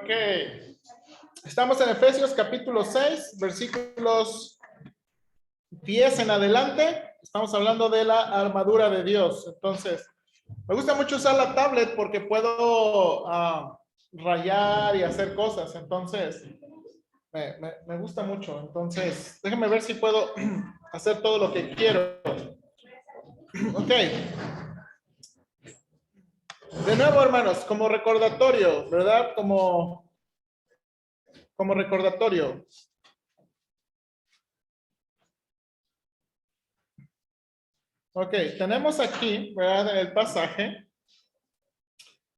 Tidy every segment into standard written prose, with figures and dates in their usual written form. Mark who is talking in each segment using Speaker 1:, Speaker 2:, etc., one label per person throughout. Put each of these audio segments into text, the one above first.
Speaker 1: Ok. Estamos en Efesios capítulo 6, versículos 10 en adelante. Estamos hablando de la armadura de Dios. Entonces, me gusta mucho usar la tablet porque puedo rayar y hacer cosas. Entonces, me gusta mucho. Entonces, déjenme ver si puedo hacer todo lo que quiero. Ok. De nuevo, hermanos, como recordatorio, ¿verdad? Como recordatorio. Ok, tenemos aquí, ¿verdad? El pasaje.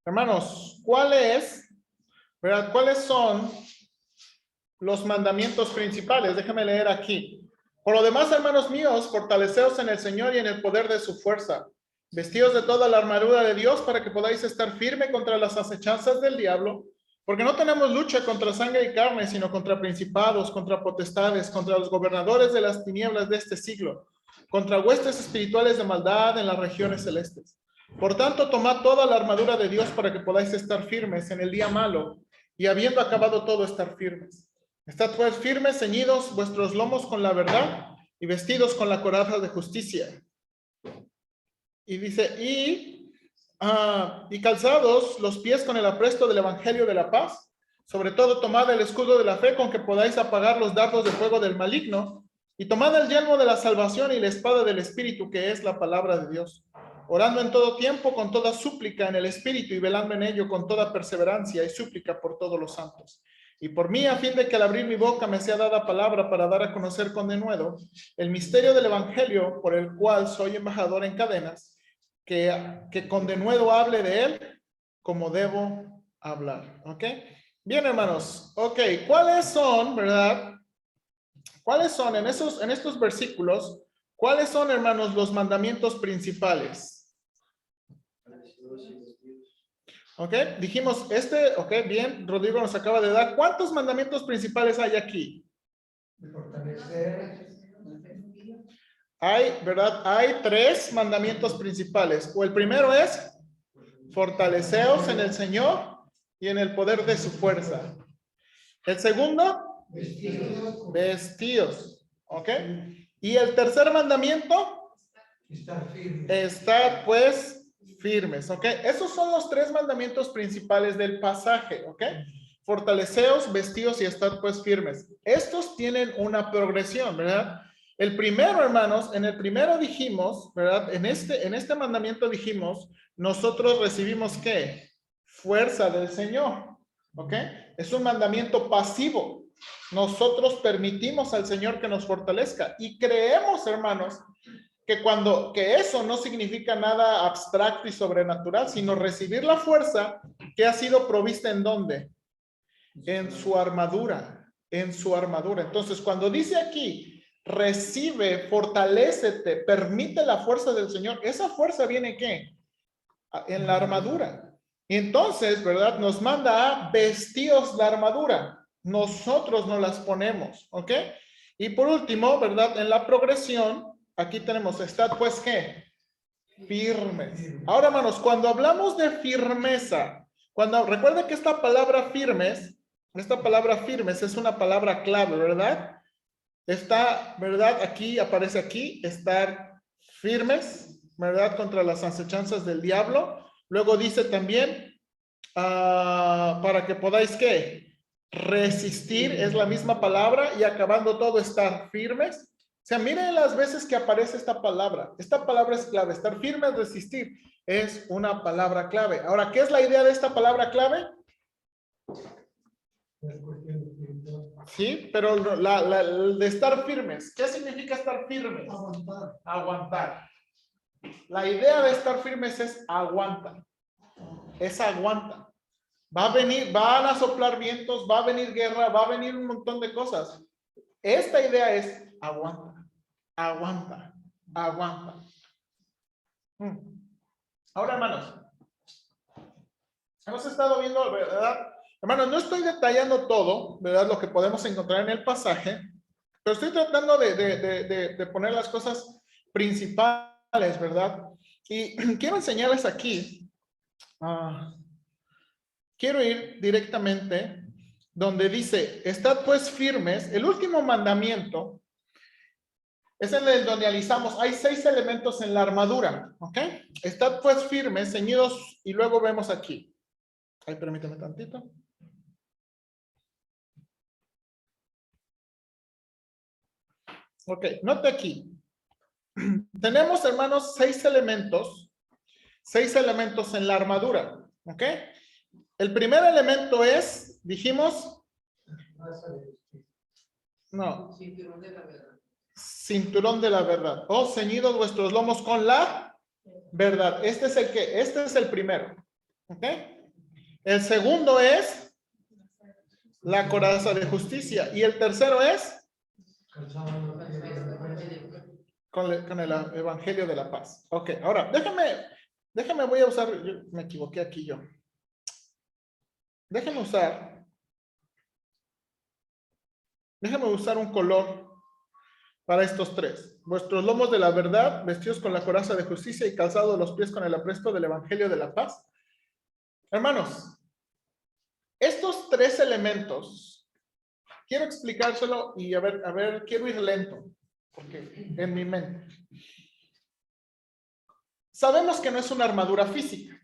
Speaker 1: Hermanos, ¿cuáles son los mandamientos principales? Déjame leer aquí. Por lo demás, hermanos míos, fortaleceos en el Señor y en el poder de su fuerza. Vestidos de toda la armadura de Dios para que podáis estar firme contra las acechanzas del diablo, porque no tenemos lucha contra sangre y carne, sino contra principados, contra potestades, contra los gobernadores de las tinieblas de este siglo, contra huestes espirituales de maldad en las regiones celestes. Por tanto, tomad toda la armadura de Dios para que podáis estar firmes en el día malo, y habiendo acabado todo, estar firmes. Estad pues firmes, ceñidos vuestros lomos con la verdad, y vestidos con la coraza de justicia. Y dice, y calzados los pies con el apresto del evangelio de la paz, sobre todo tomad el escudo de la fe con que podáis apagar los dardos de fuego del maligno, y tomad el yelmo de la salvación y la espada del espíritu, que es la palabra de Dios, orando en todo tiempo con toda súplica en el espíritu y velando en ello con toda perseverancia y súplica por todos los santos. Y por mí, a fin de que al abrir mi boca me sea dada palabra para dar a conocer con denuedo el misterio del evangelio, por el cual soy embajador en cadenas, que con denuedo hable de él como debo hablar. ¿Ok? Bien, hermanos. Ok, ¿cuáles son, verdad? ¿Cuáles son en estos versículos? ¿Cuáles son, hermanos, los mandamientos principales? Ok, dijimos ok, bien, Rodrigo nos acaba de dar. ¿Cuántos mandamientos principales hay aquí? Hay, ¿verdad? Hay 3 mandamientos principales. O el primero es, fortaleceos en el Señor y en el poder de su fuerza. El segundo, vestíos. ¿Ok? Y el tercer mandamiento, estar pues firmes. ¿Ok? Esos son los 3 mandamientos principales del pasaje. ¿Ok? Fortaleceos, vestíos y estad pues firmes. Estos tienen una progresión, ¿verdad? El primero, hermanos, en el primero dijimos, ¿verdad? En este mandamiento dijimos, nosotros recibimos ¿qué? Fuerza del Señor, ¿ok? Es un mandamiento pasivo. Nosotros permitimos al Señor que nos fortalezca y creemos, hermanos, que eso no significa nada abstracto y sobrenatural, sino recibir la fuerza que ha sido provista ¿en dónde? En su armadura, en su armadura. Entonces, cuando dice aquí, recibe, fortalécete, permite la fuerza del Señor, esa fuerza viene ¿qué? En la armadura. Y entonces, ¿verdad? Nos manda a vestíos la armadura. Nosotros nos las ponemos, ¿ok? Y por último, ¿verdad? En la progresión, aquí tenemos, estad pues ¿qué? Firmes. Ahora, hermanos, cuando hablamos de firmeza, recuerden que esta palabra firmes es una palabra clave, ¿verdad? Está, ¿verdad? Aquí, aparece aquí, estar firmes, ¿verdad? Contra las acechanzas del diablo. Luego dice también, para que podáis, ¿qué? Resistir, es la misma palabra, y acabando todo, estar firmes. O sea, miren las veces que aparece esta palabra. Esta palabra es clave. Estar firme, resistir, es una palabra clave. Ahora, ¿qué es la idea de esta palabra clave? Sí, pero de estar firmes. ¿Qué significa estar firmes? Aguantar. Aguantar. La idea de estar firmes es aguanta. Es aguanta. Va a venir, van a soplar vientos, va a venir guerra, va a venir un montón de cosas. Esta idea es aguanta, aguanta, aguanta. Ahora, hermanos, hemos estado viendo, ¿verdad? Hermanos, no estoy detallando todo, ¿verdad? Lo que podemos encontrar en el pasaje, pero estoy tratando de poner las cosas principales, ¿verdad? Y quiero enseñarles aquí quiero ir directamente donde dice, estad pues firmes. El último mandamiento es en el donde analizamos, hay 6 elementos en la armadura, ¿ok? Estad pues firmes, ceñidos, y luego vemos aquí. Ay, permíteme tantito. Ok, note aquí. Tenemos, hermanos, 6 elementos en la armadura, ¿ok? El primer elemento es, dijimos, no, cinturón de la verdad. O ceñidos vuestros lomos con la verdad. Este es el primero, ¿ok? El segundo es la coraza de justicia. Y el tercero es con el evangelio de la paz. Ok, ahora déjame, voy a usar, me equivoqué aquí yo. Déjame usar un color para estos 3. Vuestros lomos de la verdad, vestidos con la coraza de justicia y calzados los pies con el apresto del evangelio de la paz. Hermanos, estos 3 elementos, quiero explicárselo y a ver, quiero ir lento, porque en mi mente. Sabemos que no es una armadura física.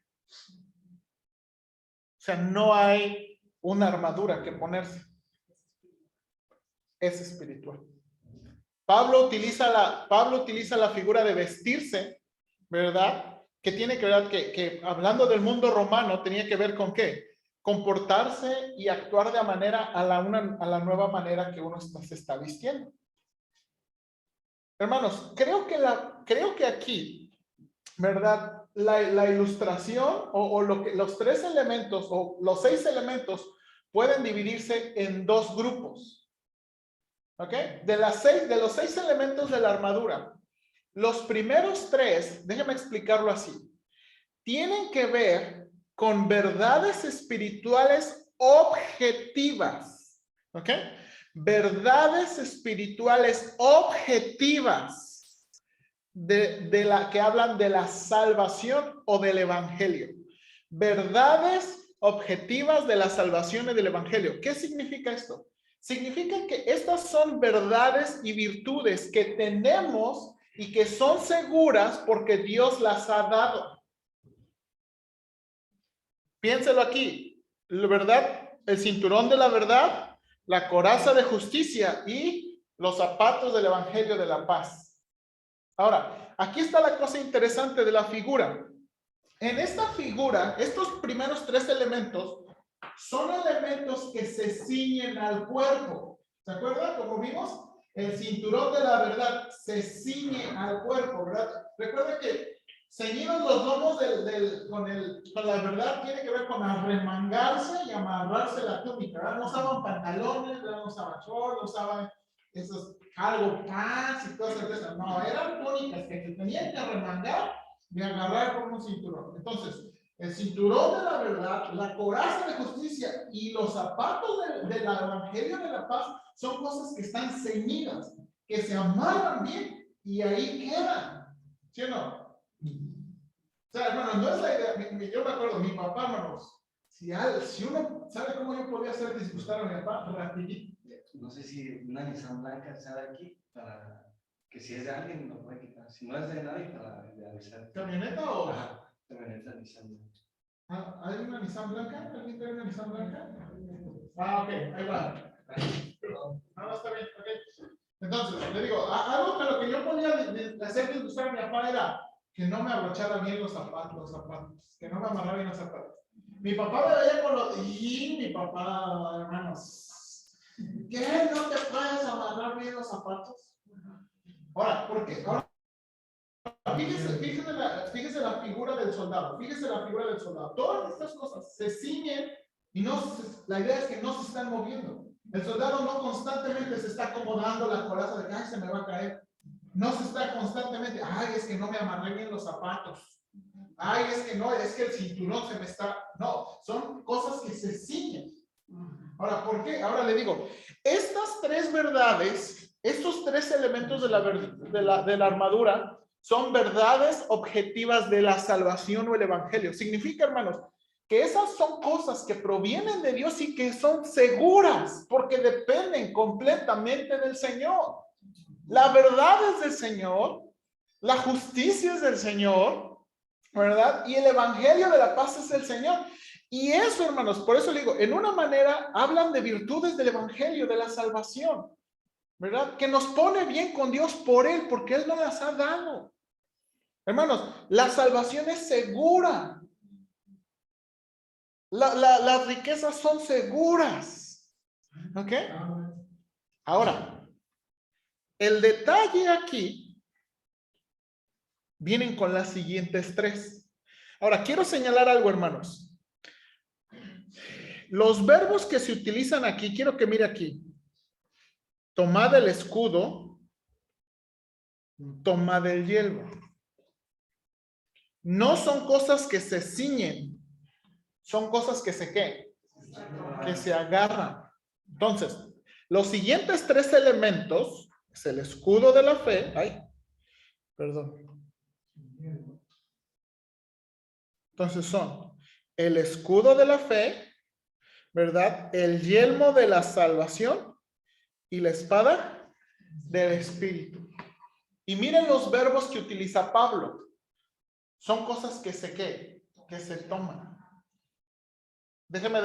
Speaker 1: O sea, no hay una armadura que ponerse. Es espiritual. Pablo utiliza la figura de vestirse, ¿verdad? Que tiene que ver, que hablando del mundo romano, tenía que ver con ¿qué? Comportarse y actuar de manera a la nueva manera que uno se está vistiendo. Hermanos, creo que aquí, ¿verdad? La ilustración o los 3 elementos o los 6 elementos pueden dividirse en 2 grupos. ¿Ok? De los 6 elementos de la armadura, los primeros 3, déjame explicarlo así, tienen que ver con verdades espirituales objetivas. ¿Ok? Verdades espirituales objetivas que hablan de la salvación o del evangelio. Verdades objetivas de la salvación y del evangelio. ¿Qué significa esto? Significa que estas son verdades y virtudes que tenemos y que son seguras porque Dios las ha dado. Piénselo aquí, la verdad, el cinturón de la verdad, la coraza de justicia y los zapatos del evangelio de la paz. Ahora, aquí está la cosa interesante de la figura. En esta figura, estos primeros 3 elementos son elementos que se ciñen al cuerpo. ¿Se acuerdan? Como vimos, el cinturón de la verdad se ciñe al cuerpo, ¿verdad? Recuerda que ceñidos los lomos con la verdad tiene que ver con arremangarse y amarrarse la túnica, ¿verdad? No usaban pantalones, no usaban shorts, no usaban esos cargo pants y cosas de esas. No, eran túnicas que se tenían que arremangar y agarrar con un cinturón. Entonces, el cinturón de la verdad, la coraza de justicia y los zapatos del evangelio de la paz son cosas que están ceñidas, que se amarran bien y ahí quedan. ¿Sí o no? O sea, hermano, no es la idea. Yo me acuerdo, mi papá, hermanos, si uno sabe cómo yo podía hacer disgustar a mi papá, rapidito.
Speaker 2: No sé si una Nissan blanca sale aquí para que si es de alguien lo puede quitar. Si no es de nadie, para avisar.
Speaker 1: ¿Camioneta o?
Speaker 2: Ajá, camioneta Nissan blanca.
Speaker 1: ¿Hay una Nissan blanca? ¿Alguien tiene una Nissan blanca? Ah, ok, ahí va. No, está bien, ok. Entonces, le digo, algo que lo que yo podía hacer disgustar a mi papá era que no me abrochara bien los zapatos, que no me amarrara bien los zapatos. Mi papá me veía con los... Y mi papá, hermanos, ¿qué? ¿No te puedes amarrar bien los zapatos? Ahora, ¿por qué? Ahora, fíjese la figura del soldado, Todas estas cosas se ciñen y la idea es que no se están moviendo. El soldado no constantemente se está acomodando la coraza de que ay, se me va a caer. No se está constantemente, ay, es que no me amarré bien los zapatos. Ay, es que no, es que el cinturón se me está... No, son cosas que se ciñen. Ahora, ¿por qué? Ahora le digo, estas 3 verdades, estos 3 elementos de la armadura, son verdades objetivas de la salvación o el evangelio. Significa, hermanos, que esas son cosas que provienen de Dios y que son seguras, porque dependen completamente del Señor. La verdad es del Señor, la justicia es del Señor, ¿verdad? Y el evangelio de la paz es del Señor. Y eso, hermanos, por eso le digo, en una manera hablan de virtudes del evangelio, de la salvación, ¿verdad? Que nos pone bien con Dios por Él, porque Él nos las ha dado. Hermanos, la salvación es segura. Las riquezas son seguras. ¿Ok? Ahora, el detalle aquí vienen con las siguientes tres. Ahora, quiero señalar algo, hermanos. Los verbos que se utilizan aquí, quiero que mire aquí. Tomad el escudo, tomad el yelmo. No son cosas que se ciñen, son cosas que se ¿qué? Que se agarran. Entonces, los siguientes tres elementos es el escudo de la fe. Ay, perdón. Entonces son el escudo de la fe, ¿verdad? El yelmo de la salvación y la espada del Espíritu. Y miren los verbos que utiliza Pablo. Son cosas que se ¿qué? Que se toman. Déjeme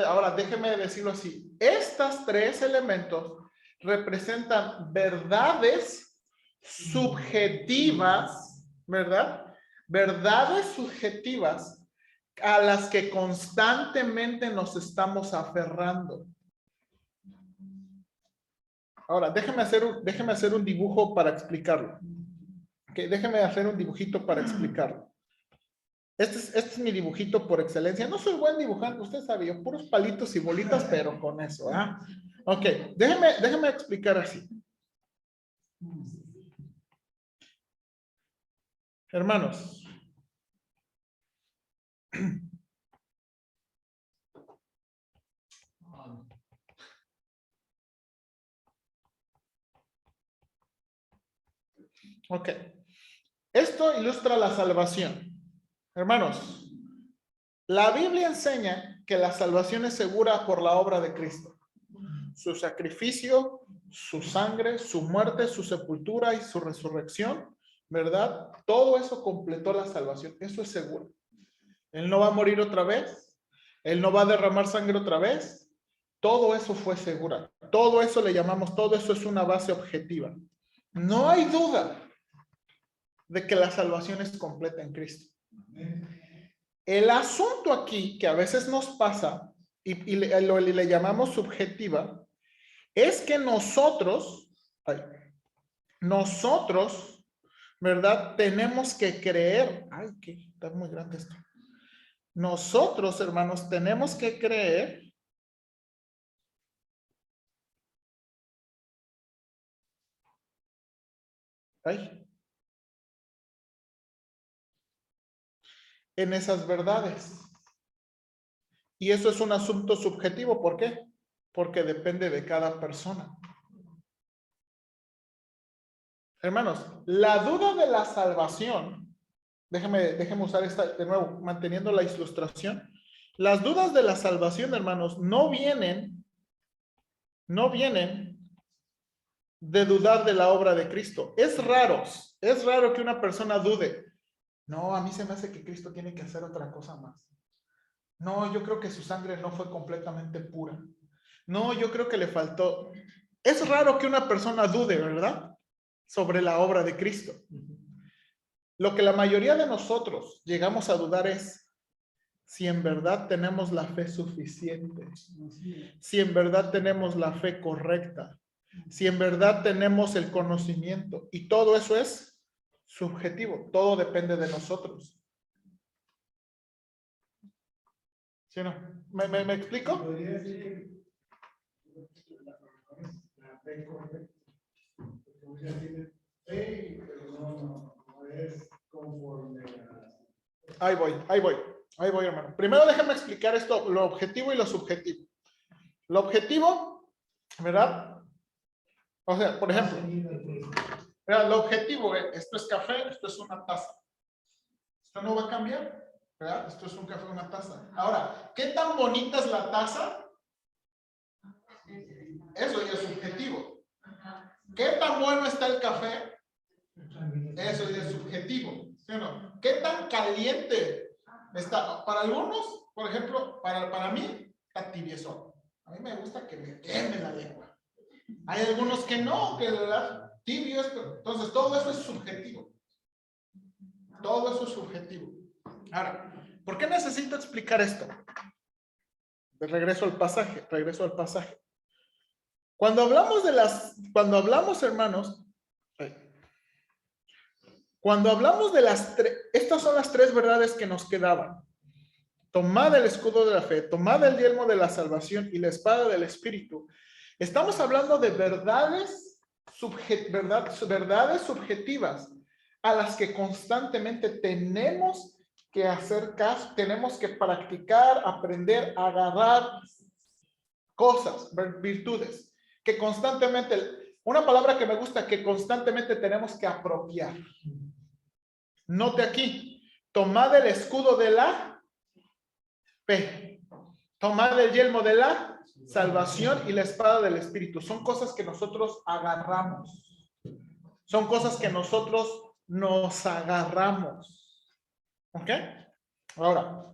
Speaker 1: decirlo así. Estos tres elementos representan verdades subjetivas, ¿verdad? Verdades subjetivas a las que constantemente nos estamos aferrando. Ahora, déjeme hacer un dibujo para explicarlo. Okay, déjeme hacer un dibujito para explicarlo. Este es mi dibujito por excelencia. No soy buen dibujante, usted sabe, yo puros palitos y bolitas, pero con eso, ¿ah? Ok, déjeme explicar así. Hermanos. Ok. Esto ilustra la salvación. Hermanos, la Biblia enseña que la salvación es segura por la obra de Cristo. Su sacrificio, su sangre, su muerte, su sepultura y su resurrección, ¿verdad? Todo eso completó la salvación. Eso es seguro. Él no va a morir otra vez. Él no va a derramar sangre otra vez. Todo eso fue segura. Todo eso le llamamos, todo eso es una base objetiva. No hay duda de que la salvación es completa en Cristo. El asunto aquí, que a veces nos pasa, y le llamamos subjetiva, es que nosotros, ¿verdad? Tenemos que creer. Ay, que está muy grande esto. Nosotros, hermanos, tenemos que creer en esas verdades. Y eso es un asunto subjetivo. ¿Por qué? Porque depende de cada persona. Hermanos, la duda de la salvación, déjeme usar esta de nuevo, manteniendo la ilustración. Las dudas de la salvación, hermanos, no vienen de dudar de la obra de Cristo. Es raro que una persona dude. No, a mí se me hace que Cristo tiene que hacer otra cosa más. No, yo creo que su sangre no fue completamente pura. No, yo creo que le faltó. Es raro que una persona dude, ¿verdad? Sobre la obra de Cristo. Lo que la mayoría de nosotros llegamos a dudar es si en verdad tenemos la fe suficiente, si en verdad tenemos la fe correcta, si en verdad tenemos el conocimiento. Y todo eso es subjetivo, todo depende de nosotros. ¿Sí o no? ¿Me explico?
Speaker 3: Podría decir que la fe correcta, porque muchas tienen fe, pero no es conforme a...
Speaker 1: Ahí voy, hermano. Primero déjame explicar esto, lo objetivo y lo subjetivo. Lo objetivo, ¿verdad? O sea, por ejemplo, mira, lo objetivo, esto es café, esto es una taza. Esto no va a cambiar. ¿verdad? Esto es un café, una taza. Ahora, ¿qué tan bonita es la taza? Eso ya es subjetivo. ¿Qué tan bueno está el café? Eso ya es subjetivo, ¿sí o no? ¿Qué tan caliente está? Para algunos, por ejemplo, para mí, está tibiezón. A mí me gusta que me queme la lengua. Hay algunos que no, que de verdad, tibio es. Entonces, todo eso es subjetivo. Todo eso es subjetivo. Ahora, ¿por qué necesito explicar esto? Regreso al pasaje. Cuando hablamos, hermanos, cuando hablamos de estas son las tres verdades que nos quedaban. Tomad el escudo de la fe, tomad el yelmo de la salvación y la espada del Espíritu. Estamos hablando de verdades subjetivas a las que constantemente tenemos que hacer caso, tenemos que practicar, aprender, agarrar cosas, virtudes, que constantemente, una palabra que me gusta, que constantemente tenemos que apropiar. Note aquí, tomad el escudo de la fe, tomad el yelmo de la salvación y la espada del Espíritu. Son cosas que nosotros agarramos. Son cosas que nosotros nos agarramos. ¿Ok? Ahora,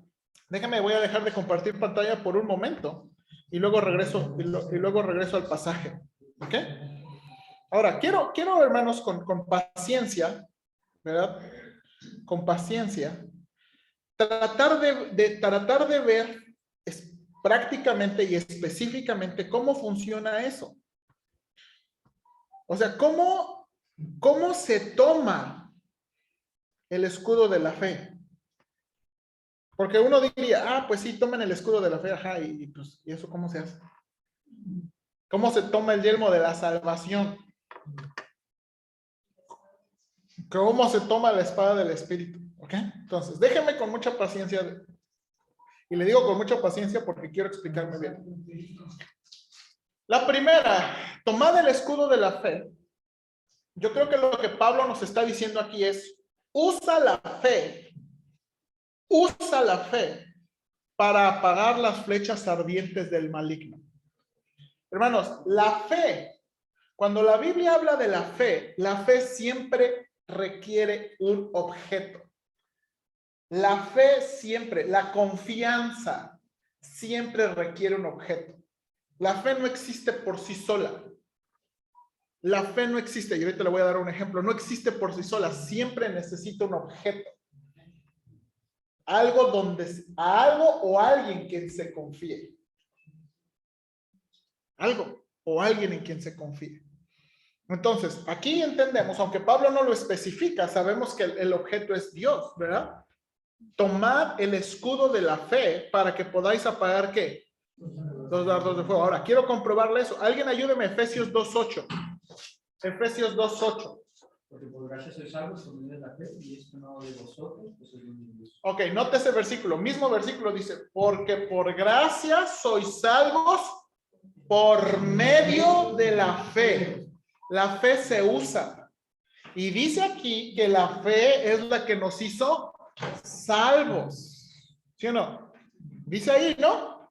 Speaker 1: déjame, voy a dejar de compartir pantalla por un momento y luego regreso, al pasaje. ¿Ok? Ahora, quiero hermanos, con paciencia, ¿verdad? Con paciencia, tratar de ver prácticamente y específicamente cómo funciona eso. O sea, ¿cómo se toma el escudo de la fe? Porque uno diría, pues sí, tomen el escudo de la fe, ajá, ¿y eso cómo se hace? ¿Cómo se toma el yelmo de la salvación? ¿Cómo se toma la espada del Espíritu? ¿Ok? Entonces, déjenme con mucha paciencia, y le digo con mucha paciencia porque quiero explicarme bien. La primera, tomad el escudo de la fe. Yo creo que lo que Pablo nos está diciendo aquí es, usa la fe para apagar las flechas ardientes del maligno. Hermanos, la fe, cuando la Biblia habla de la fe siempre requiere un objeto. La fe siempre, la confianza siempre requiere un objeto. La fe no existe por sí sola. La fe no existe, y ahorita le voy a dar un ejemplo, no existe por sí sola, siempre necesita un objeto. Algo o alguien quien se confíe. Algo o alguien en quien se confíe. Entonces, aquí entendemos, aunque Pablo no lo especifica, sabemos que el objeto es Dios, ¿verdad? Tomad el escudo de la fe para que podáis apagar, ¿qué? Los dardos de fuego. Ahora, quiero comprobarle eso. Alguien ayúdeme, Efesios 2:8. Efesios 2:8.
Speaker 4: Porque por gracia sois salvos por medio de la fe, y esto no de vosotros, pues es de Dios.
Speaker 1: Ok, note ese versículo. Mismo versículo dice, porque por gracia sois salvos por medio de la fe. La fe se usa. Y dice aquí que la fe es la que nos hizo salvos. ¿Sí o no? Dice ahí, ¿no?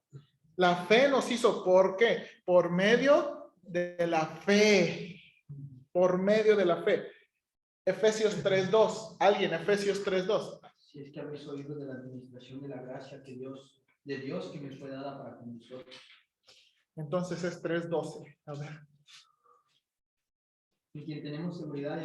Speaker 1: La fe nos hizo, ¿por qué? Por medio de la fe. Por medio de la fe. Efesios 3:2. ¿Alguien? Efesios 3:2.
Speaker 4: Si es que habéis oído de la administración de la gracia de Dios que me fue dada para con vosotros.
Speaker 1: Entonces es 3:12. A ver.
Speaker 4: En quien tenemos seguridad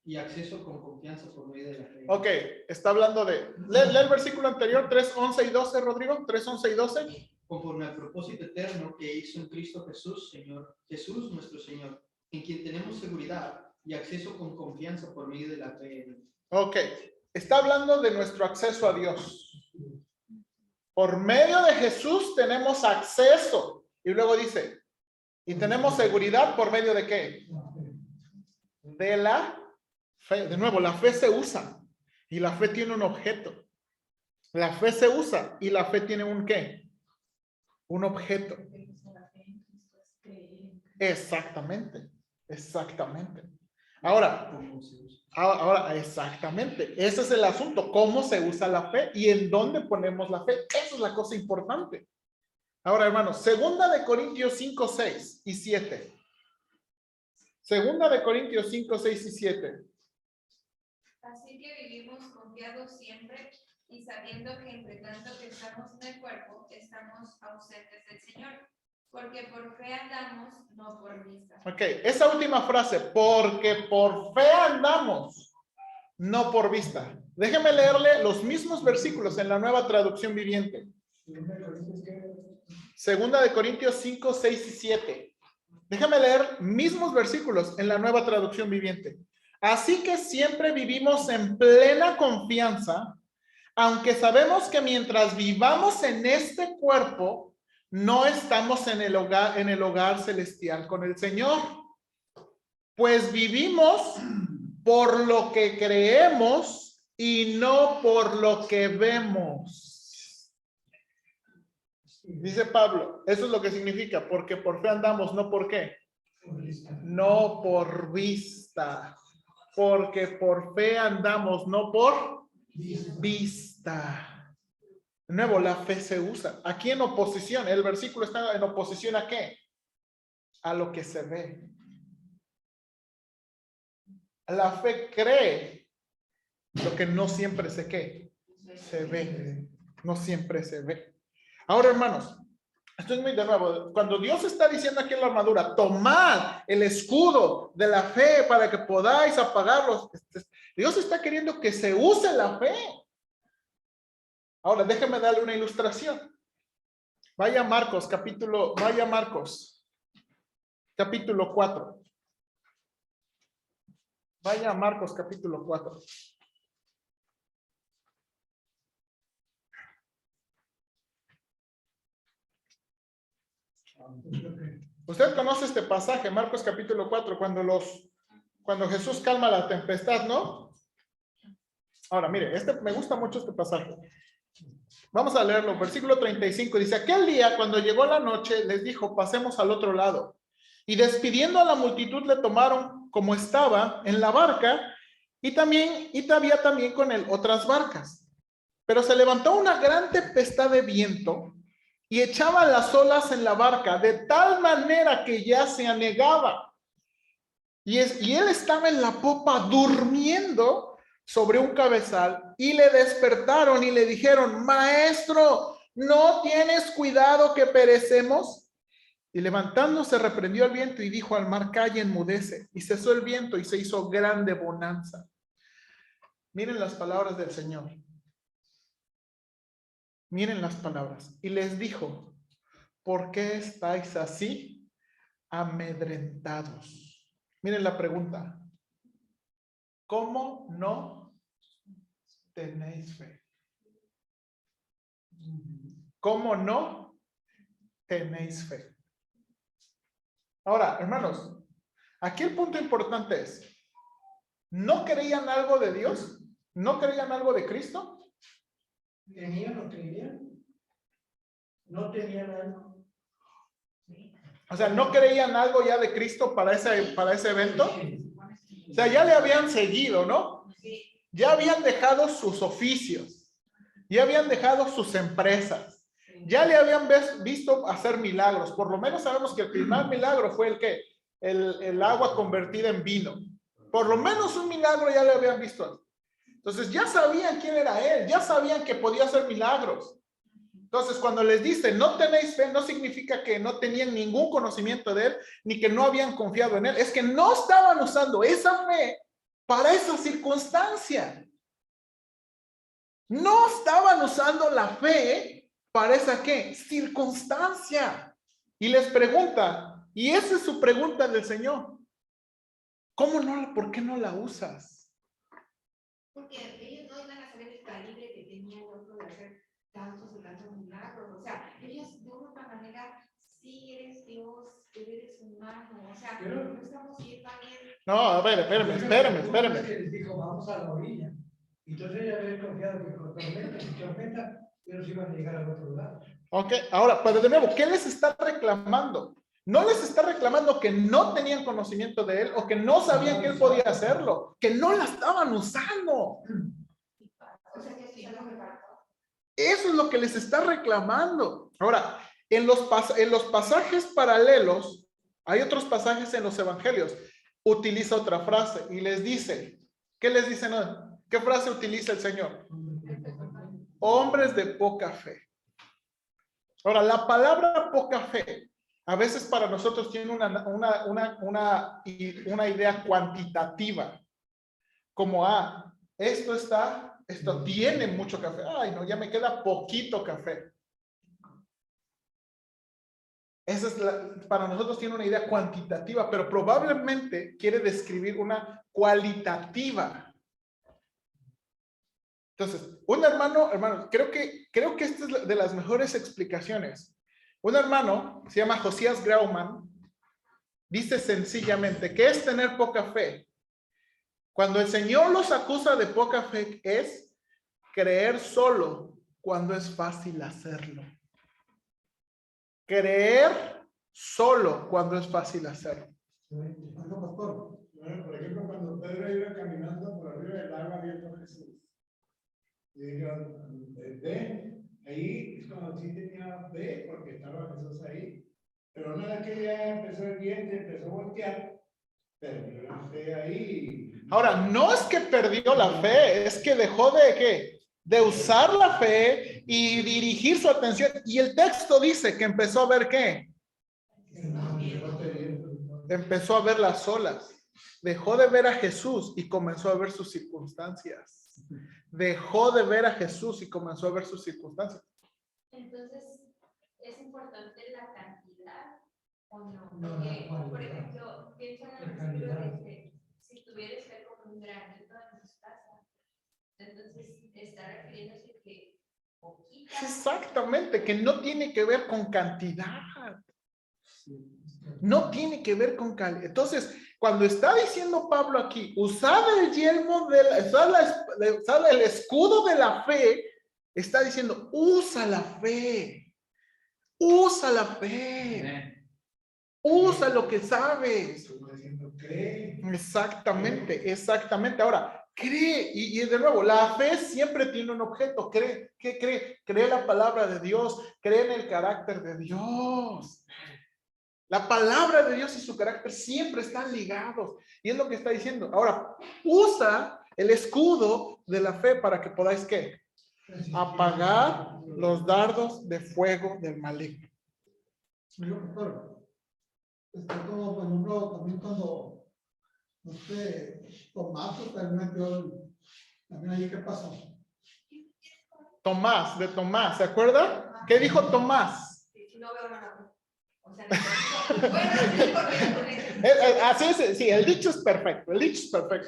Speaker 4: y acceso con confianza por medio de la fe.
Speaker 1: Ok, está hablando de... Lee el versículo anterior, 3:11 y 12, Rodrigo. 3:11 y 12.
Speaker 4: Conforme al propósito eterno que hizo en Cristo Jesús nuestro Señor, en quien tenemos seguridad y acceso con confianza por medio de la fe.
Speaker 1: Ok, está hablando de nuestro acceso a Dios. Por medio de Jesús tenemos acceso. Y luego dice, y tenemos seguridad por medio de ¿qué? De la fe. De nuevo, la fe se usa y la fe tiene un objeto. La fe se usa y la fe tiene un ¿qué? Un objeto. Exactamente. Ahora,
Speaker 4: ¿Cómo se usa?
Speaker 1: ahora, exactamente, ese es el asunto, cómo se usa la fe y en dónde ponemos la fe. Esa es la cosa importante. Ahora, hermanos, segunda de Corintios 5, 6 y 7. Segunda de Corintios 5, 6 y 7.
Speaker 5: Así que vivimos confiados siempre y sabiendo que entre tanto que estamos en el cuerpo, estamos ausentes del Señor, porque por fe andamos, no por vista.
Speaker 1: Ok, esa última frase, porque por fe andamos, no por vista. Déjeme leerle los mismos versículos en la Nueva Traducción Viviente. Segunda de Corintios 5, 6 y 7. Déjame leer mismos versículos en la Nueva Traducción Viviente. Así que siempre vivimos en plena confianza, aunque sabemos que mientras vivamos en este cuerpo, no estamos en el hogar celestial con el Señor. Pues vivimos por lo que creemos y no por lo que vemos. Dice Pablo, eso es lo que significa, porque por fe andamos, no por qué. No por vista, porque por fe andamos, no por vista. De nuevo, la fe se usa. Aquí en oposición, el versículo está en oposición ¿a qué? A lo que se ve. La fe cree lo que no siempre se ve. No siempre se ve. Ahora, hermanos, esto es muy de nuevo. Cuando Dios está diciendo aquí en la armadura, tomad el escudo de la fe para que podáis apagarlos. Dios está queriendo que se use la fe. Ahora, déjeme darle una ilustración. Vaya Marcos, capítulo 4. Vaya a Marcos, capítulo 4. Usted conoce este pasaje, Marcos capítulo 4, cuando Jesús calma la tempestad, ¿no? Ahora, mire, me gusta mucho este pasaje. Vamos a leerlo, versículo 35, dice, aquel día cuando llegó la noche, les dijo, pasemos al otro lado. Y despidiendo a la multitud, le tomaron como estaba en la barca y había también con él otras barcas. Pero se levantó una gran tempestad de viento y echaba las olas en la barca de tal manera que ya se anegaba. Y él estaba en la popa durmiendo sobre un cabezal y le despertaron y le dijeron, maestro, ¿no tienes cuidado que perecemos? Y levantándose reprendió al viento y dijo al mar, calla, enmudece. Y cesó el viento y se hizo grande bonanza. Miren las palabras del Señor. Miren las palabras. Y les dijo, ¿por qué estáis así amedrentados? Miren la pregunta. ¿Cómo no tenéis fe? ¿Cómo no tenéis fe? Ahora, hermanos, aquí el punto importante es, ¿no creían algo de Dios? ¿No creían algo de Cristo?
Speaker 3: ¿Tenían o creían? ¿No tenían algo?
Speaker 1: O sea, ¿no creían algo ya de Cristo para ese evento? O sea, ya le habían seguido, ¿no? Ya habían dejado sus oficios, ya habían dejado sus empresas, ya le habían visto hacer milagros. Por lo menos sabemos que el primer milagro fue el agua convertida en vino. Por lo menos un milagro ya le habían visto. Entonces ya sabían quién era él, ya sabían que podía hacer milagros. Entonces cuando les dice no tenéis fe, no significa que no tenían ningún conocimiento de él, ni que no habían confiado en él. Es que no estaban usando esa fe para esa circunstancia. No estaban usando la fe para esa ¿qué? Circunstancia. Y les pregunta, y esa es su pregunta del Señor. ¿Por qué no la usas?
Speaker 5: Porque ellos no iban a saber el calibre que tenía el otro de hacer tantos y tantos milagros. O sea, ellos de una manera, sí eres Dios, eres humano. O sea, no estamos bien también.
Speaker 1: No, a ver, espérame.
Speaker 3: Que les dijo, vamos a la orilla. Entonces ella había confiado que con tormenta, ellos iban a llegar al otro lado.
Speaker 1: Ok, ahora, pero de nuevo, ¿qué les está reclamando? No les está reclamando que no tenían conocimiento de él o que no sabían que él podía hacerlo, que no la estaban usando.
Speaker 5: O sea, que sí, algo me faltó.
Speaker 1: Eso es lo que les está reclamando. Ahora, en los pasajes paralelos, hay otros pasajes en los evangelios, utiliza otra frase y les dice, ¿qué les dice? No? ¿Qué frase utiliza el Señor? Hombres de poca fe. Ahora, la palabra poca fe, a veces para nosotros tiene una idea cuantitativa, como, esto tiene mucho café. Ay, no, ya me queda poquito café. Esa es para nosotros tiene una idea cuantitativa, pero probablemente quiere describir una cualitativa. Entonces, un hermano, creo que esta es de las mejores explicaciones. Un hermano, se llama Josías Grauman, dice sencillamente, ¿qué es tener poca fe? Cuando el Señor los acusa de poca fe es creer solo cuando es fácil hacerlo. Creer solo cuando es fácil hacerlo.
Speaker 3: Bueno, pastor, por ejemplo, cuando Pedro iba caminando por arriba del agua viendo a Jesús, y dijeron, ven, ahí es cuando sí tenía fe, porque estaba Jesús ahí. Pero una vez que ya empezó el viento, empezó a voltear, perdió la fe ahí.
Speaker 1: Ahora, no es que perdió la fe, es que dejó de ¿qué? De usar la fe y dirigir su atención. Y el texto dice que empezó a ver ¿qué? Empezó a ver las olas. Dejó de ver a Jesús y comenzó a ver sus circunstancias. Dejó de ver a Jesús y comenzó a ver sus circunstancias.
Speaker 5: Entonces, ¿es importante la cantidad o no? Porque, por ejemplo, pienso en el versículo que dice, si tuvieras fe como un granito en mostaza, entonces está refiriéndose que poquita.
Speaker 1: Exactamente, que no tiene que ver con cantidad. No tiene que ver con calidad. Entonces, cuando está diciendo Pablo aquí, usad el yelmo, usad el escudo de la fe, está diciendo, usa la fe. Usa la fe. Usa lo que sabes. Exactamente, exactamente. Ahora, cree, y de nuevo, la fe siempre tiene un objeto. Cree, ¿qué cree? Cree la palabra de Dios, cree en el carácter de Dios. La palabra de Dios y su carácter siempre están ligados. Y es lo que está diciendo. Ahora, usa el escudo de la fe para que podáis, ¿qué? Apagar los dardos de fuego del maligno.
Speaker 3: Está como, por ejemplo, también cuando Tomás también ahí, ¿qué pasó?
Speaker 1: Tomás, ¿se acuerda? ¿Qué dijo Tomás?
Speaker 5: No veo nada. O sea, bueno,
Speaker 1: Así es, sí, el dicho es perfecto,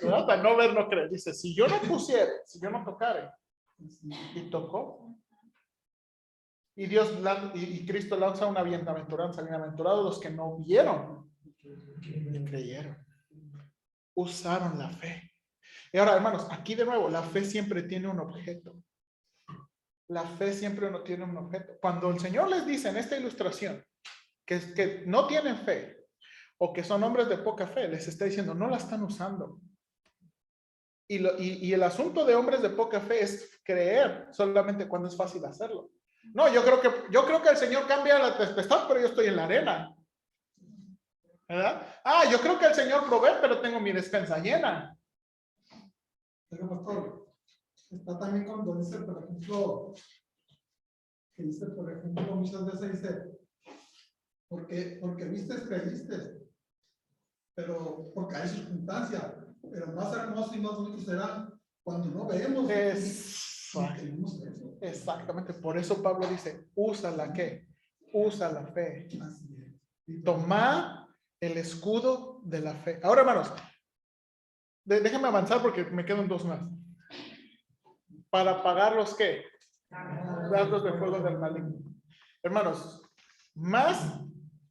Speaker 1: ¿no? Para no ver, no creer. Dice, si yo no pusiera, si yo no tocare, y tocó, y Dios, y Cristo lanza una bienaventuranza, bienaventurados los que no vieron, y creyeron, usaron la fe. Y ahora, hermanos, aquí de nuevo, la fe siempre tiene un objeto. La fe siempre no tiene un objeto. Cuando el Señor les dice en esta ilustración que no tienen fe o que son hombres de poca fe, les está diciendo, no la están usando. Y el asunto de hombres de poca fe es creer solamente cuando es fácil hacerlo. No, yo creo que el Señor cambia la tempestad, pero yo estoy en la arena. ¿Verdad? Yo creo que el Señor provee, pero tengo mi despensa llena.
Speaker 3: Pero pastor, está también cuando dice, por ejemplo, muchas veces dice, porque vistes, creíste, pero porque hay circunstancias, pero más hermoso y más bonito será cuando no vemos.
Speaker 1: Exactamente, por eso Pablo dice, usa la ¿qué? Usa la fe. Toma el escudo de la fe. Ahora, hermanos, déjenme avanzar porque me quedan dos más. Para apagar los ¿qué? Dardos de fuego del maligno. Hermanos,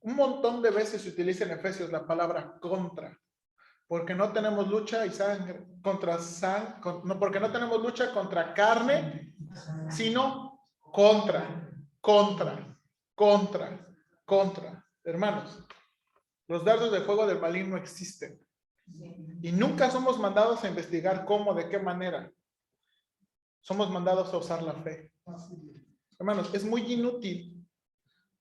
Speaker 1: un montón de veces se utiliza en Efesios la palabra contra, porque no tenemos lucha y sangre porque no tenemos lucha contra carne, sino contra. Hermanos, Los dardos de fuego del maligno existen. Y nunca somos mandados a investigar cómo, de qué manera. Somos mandados a usar la fe. Hermanos, es muy inútil,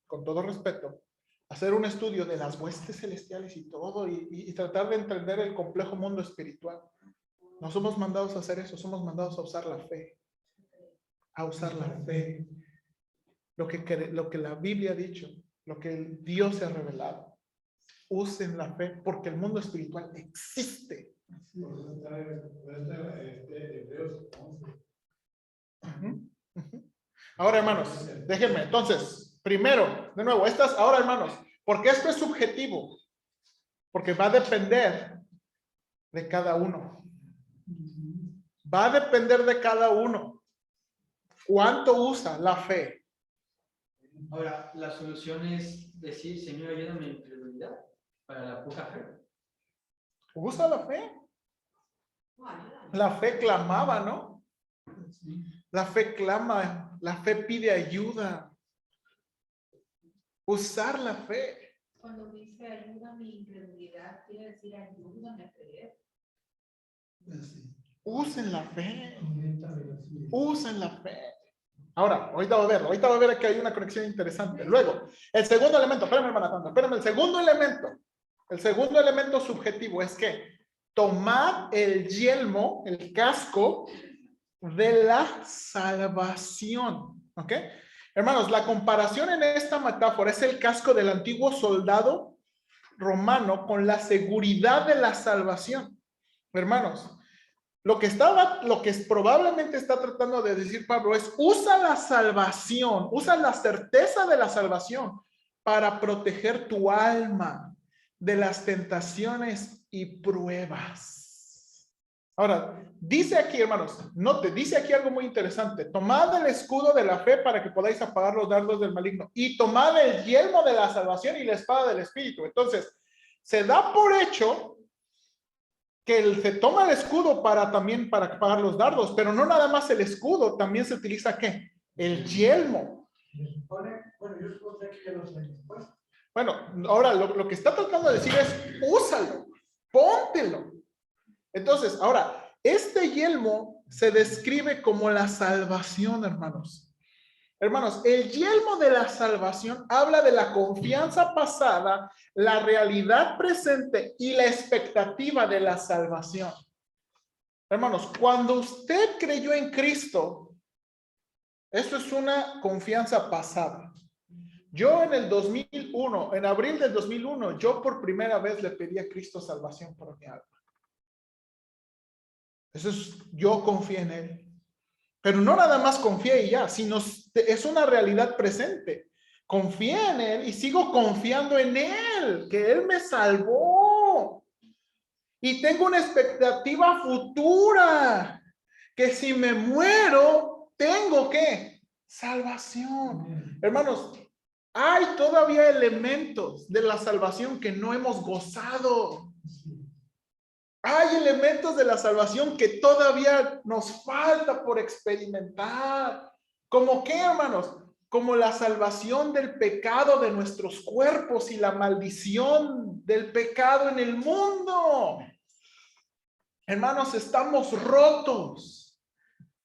Speaker 1: con todo respeto, hacer un estudio de las huestes celestiales y todo y tratar de entender el complejo mundo espiritual. No somos mandados a hacer eso, somos mandados a usar la fe. A usar la fe. Lo que la Biblia ha dicho, lo que Dios se ha revelado. Usen la fe porque el mundo espiritual existe. Ahora, hermanos, déjenme. Entonces, primero, de nuevo, ahora, hermanos, porque esto es subjetivo, porque va a depender de cada uno. Va a depender de cada uno. ¿Cuánto usa la fe?
Speaker 4: Ahora, la solución es decir, Señor, ayúdame en incredulidad para la poca fe.
Speaker 1: Usa la fe. La fe clamaba, ¿no? La fe clama, la fe pide ayuda. Usar la fe.
Speaker 5: Cuando dice ayuda a mi incredulidad, quiere decir ayúdame a creer.
Speaker 1: Usen la fe. Usen la fe. Ahora, ahorita va a ver que hay una conexión interesante. Luego, el segundo elemento, espérame, hermana Sandra, espérame, el segundo elemento subjetivo es que tomad el yelmo, el casco de la salvación. ¿Ok? Hermanos, la comparación en esta metáfora es el casco del antiguo soldado romano con la seguridad de la salvación. Hermanos, lo que probablemente está tratando de decir Pablo es: usa la salvación, usa la certeza de la salvación para proteger tu alma de las tentaciones y pruebas. Ahora, dice aquí, hermanos, dice aquí algo muy interesante: tomad el escudo de la fe para que podáis apagar los dardos del maligno, y tomad el yelmo de la salvación y la espada del Espíritu. Entonces, se da por hecho que se toma el escudo para apagar los dardos, pero no nada más el escudo, también se utiliza ¿qué? El yelmo.
Speaker 3: Bueno, yo supondré que ya los tengo.
Speaker 1: Bueno, ahora lo que está tratando de decir es: úsalo, póntelo. Entonces, ahora, este yelmo se describe como la salvación, hermanos. Hermanos, el yelmo de la salvación habla de la confianza pasada, la realidad presente y la expectativa de la salvación. Hermanos, cuando usted creyó en Cristo, eso es una confianza pasada. Yo en el 2001, en abril del 2001, yo por primera vez le pedí a Cristo salvación por mi alma. Eso es, yo confié en Él. Pero no nada más confié y ya, sino es una realidad presente. Confié en Él y sigo confiando en Él, que Él me salvó. Y tengo una expectativa futura, que si me muero, tengo ¿qué? Salvación. Hermanos, hay todavía elementos de la salvación que no hemos gozado. Hay elementos de la salvación que todavía nos falta por experimentar. ¿Cómo qué, hermanos? Como la salvación del pecado de nuestros cuerpos y la maldición del pecado en el mundo. Hermanos, estamos rotos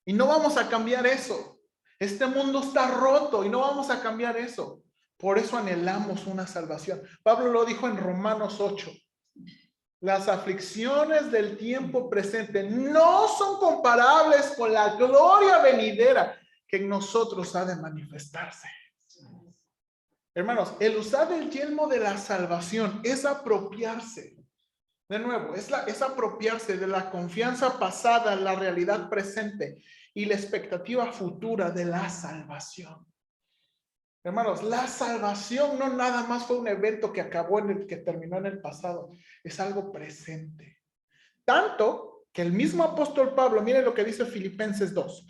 Speaker 1: y no vamos a cambiar eso. Este mundo está roto y no vamos a cambiar eso. Por eso anhelamos una salvación. Pablo lo dijo en Romanos 8. Las aflicciones del tiempo presente no son comparables con la gloria venidera que en nosotros ha de manifestarse. Hermanos, el usar el yelmo de la salvación es apropiarse. De nuevo, es apropiarse de la confianza pasada, la realidad presente y la expectativa futura de la salvación. Hermanos, la salvación no nada más fue un evento que terminó en el pasado, es algo presente. Tanto que el mismo apóstol Pablo, miren lo que dice Filipenses 2.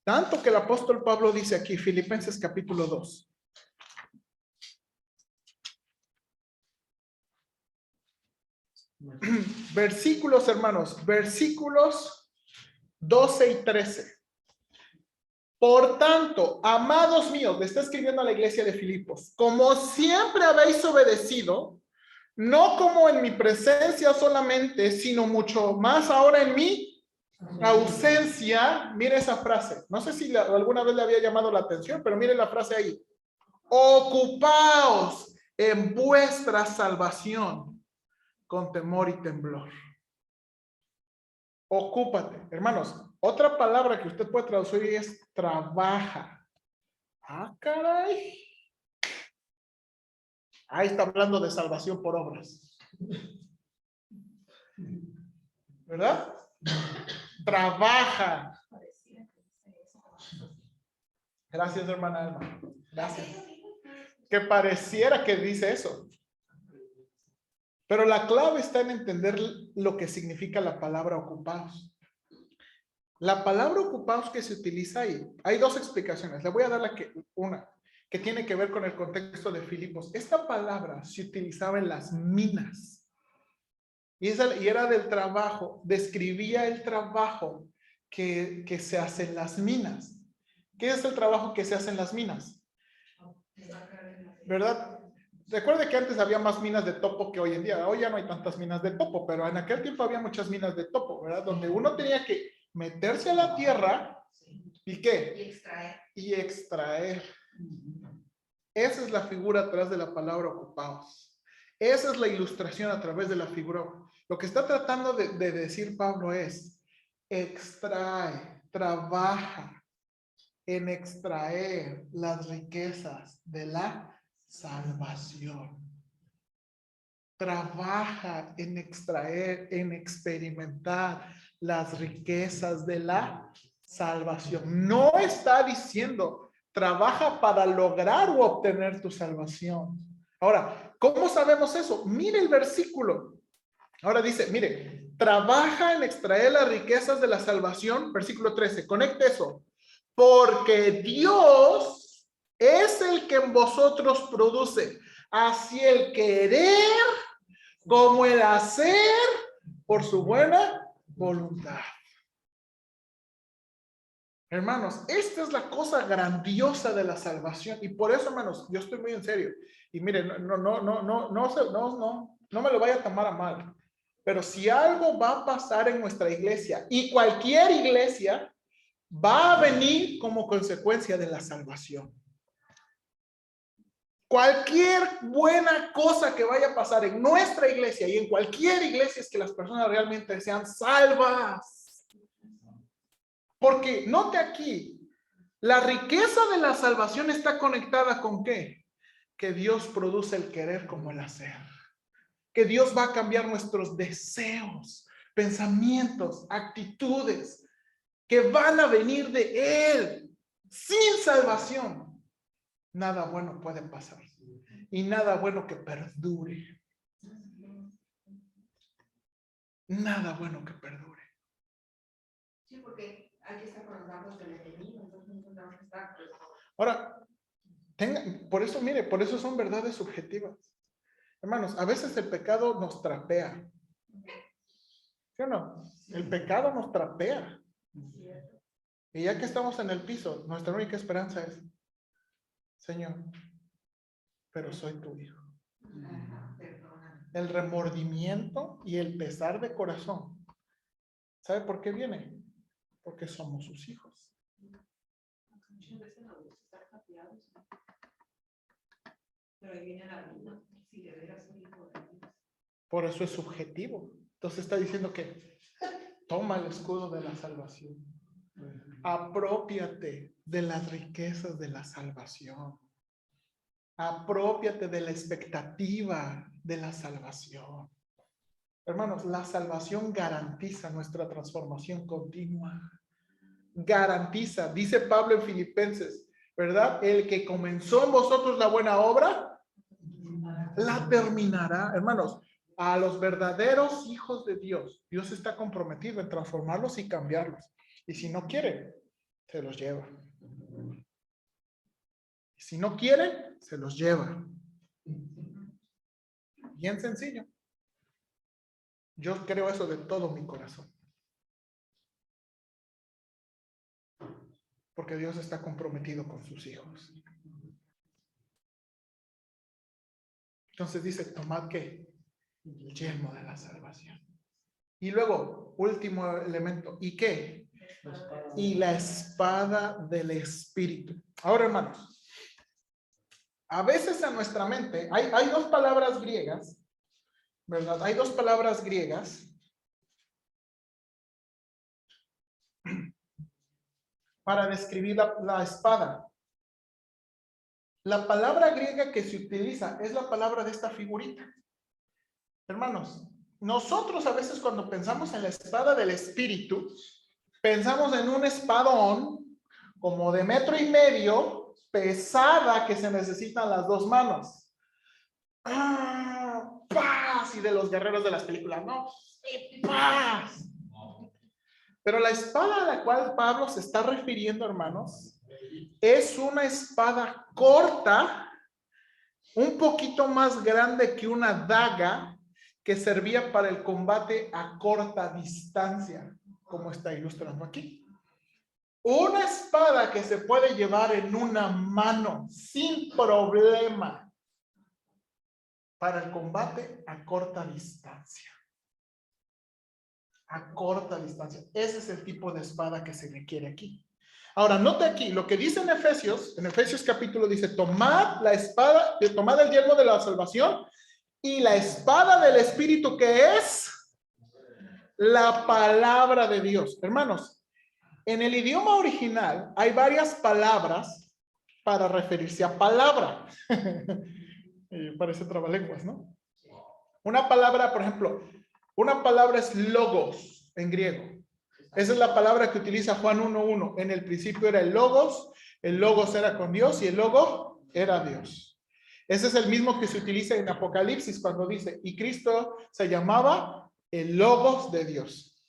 Speaker 1: Tanto que el apóstol Pablo dice aquí, Filipenses capítulo 2. Versículos, hermanos, versículos 12 y 13. Por tanto, amados míos, le está escribiendo a la iglesia de Filipos, como siempre habéis obedecido, no como en mi presencia solamente, sino mucho más ahora en mi ausencia. Mire esa frase. No sé si alguna vez le había llamado la atención, pero mire la frase ahí. Ocupaos en vuestra salvación con temor y temblor. Ocúpate. Hermanos, otra palabra que usted puede traducir es trabaja. Ah, caray. Ahí está hablando de salvación por obras. ¿Verdad? Trabaja. Gracias, hermana Alma. Gracias. Que pareciera que dice eso. Pero la clave está en entender lo que significa la palabra ocupados. La palabra ocupados que se utiliza ahí, hay dos explicaciones. Le voy a dar una que tiene que ver con el contexto de Filipos. Esta palabra se utilizaba en las minas. Y era del trabajo, describía el trabajo que se hace en las minas. ¿Qué es el trabajo que se hace en las minas? ¿Verdad? Recuerde que antes había más minas de topo que hoy en día. Hoy ya no hay tantas minas de topo, pero en aquel tiempo había muchas minas de topo, ¿verdad? Donde uno tenía que meterse a la tierra y ¿qué?
Speaker 5: Y extraer.
Speaker 1: Y extraer. Esa es la figura atrás de la palabra ocupados. Esa es la ilustración a través de la figura. Lo que está tratando de decir Pablo es, extrae, trabaja en extraer las riquezas de la salvación. Trabaja en extraer, en experimentar las riquezas de la salvación. No está diciendo, trabaja para lograr o obtener tu salvación. Ahora, ¿cómo sabemos eso? Mire el versículo. Ahora dice, mire, trabaja en extraer las riquezas de la salvación. Versículo 13, conecte eso. Porque Dios es el que en vosotros produce así el querer como el hacer por su buena voluntad. Hermanos, esta es la cosa grandiosa de la salvación y por eso, hermanos, yo estoy muy en serio. Y miren, no me lo vaya a tomar a mal. Pero si algo va a pasar en nuestra iglesia y cualquier iglesia va a venir como consecuencia de la salvación. Cualquier buena cosa que vaya a pasar en nuestra iglesia y en cualquier iglesia es que las personas realmente sean salvas. Porque note aquí, la riqueza de la salvación está conectada con ¿qué? Que Dios produce el querer como el hacer. Que Dios va a cambiar nuestros deseos, pensamientos, actitudes que van a venir de Él. Sin salvación, nada bueno puede pasar. Y nada bueno que perdure. Nada bueno que perdure.
Speaker 5: Sí, porque hay que estar con los datos del enemigo, entonces no tenemos que estar.
Speaker 1: Ahora, por eso, mire, por eso son verdades subjetivas. Hermanos, a veces el pecado nos trapea. ¿Sí o no? El pecado nos trapea. Y ya que estamos en el piso, nuestra única esperanza es, Señor, pero soy tu hijo. El remordimiento y el pesar de corazón. ¿Sabe por qué viene? Porque somos sus hijos.
Speaker 5: Muchas veces nos gusta estar capeados. Pero ahí viene la duda, si de veras soy hijo de Dios.
Speaker 1: Por eso es subjetivo. Entonces está diciendo que toma el escudo de la salvación. Aprópiate de las riquezas de la salvación. Aprópiate de la expectativa de la salvación. Hermanos, la salvación garantiza nuestra transformación continua. Garantiza, dice Pablo en Filipenses, ¿verdad? El que comenzó en vosotros la buena obra, la terminará. Hermanos, a los verdaderos hijos de Dios, Dios está comprometido en transformarlos y cambiarlos. Y si no quieren, se los lleva. Y si no quieren, se los lleva. Bien sencillo. Yo creo eso de todo mi corazón. Porque Dios está comprometido con sus hijos. Entonces dice, tomad ¿qué? El yelmo de la salvación. Y luego, último elemento, ¿y qué? Y la espada del Espíritu. Ahora, hermanos, a veces en nuestra mente hay dos palabras griegas, ¿verdad? Hay dos palabras griegas para describir la espada. La palabra griega que se utiliza es la palabra de esta figurita. Hermanos, nosotros a veces cuando pensamos en la espada del Espíritu, pensamos en un espadón como de 1.5 metros, pesada, que se necesitan las dos manos. ¡Paz! Y de los guerreros de las películas, ¿no? ¡Paz! Pero la espada a la cual Pablo se está refiriendo, hermanos, es una espada corta, un poquito más grande que una daga, que servía para el combate a corta distancia, como está ilustrando aquí. Una espada que se puede llevar en una mano sin problema para el combate a corta distancia. A corta distancia. Ese es el tipo de espada que se requiere aquí. Ahora, note aquí lo que dice en Efesios capítulo dice, tomad la espada, tomad el yelmo de la salvación y la espada del Espíritu, que es la palabra de Dios. Hermanos, en el idioma original hay varias palabras para referirse a palabra. Parece trabalenguas, ¿no? Una palabra, por ejemplo, una palabra es logos en griego. Esa es la palabra que utiliza Juan 1:1. En el principio era el logos era con Dios y el logo era Dios. Ese es el mismo que se utiliza en Apocalipsis cuando dice, y Cristo se llamaba el logos de Dios.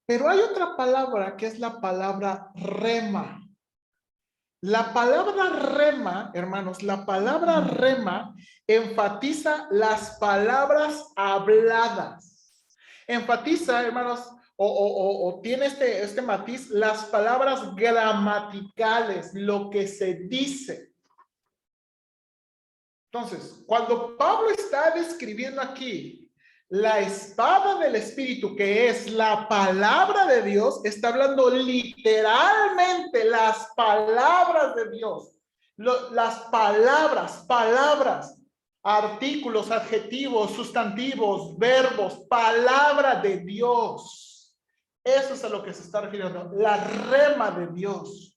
Speaker 1: Pero hay otra palabra que es la palabra rema. La palabra rema, hermanos, la palabra rema enfatiza las palabras habladas. Enfatiza, hermanos, o tiene este matiz, las palabras gramaticales, lo que se dice. Entonces, cuando Pablo está describiendo aquí la espada del Espíritu, que es la palabra de Dios, está hablando literalmente las palabras de Dios. Las palabras, artículos, adjetivos, sustantivos, verbos, palabra de Dios. Eso es a lo que se está refiriendo, la rema de Dios.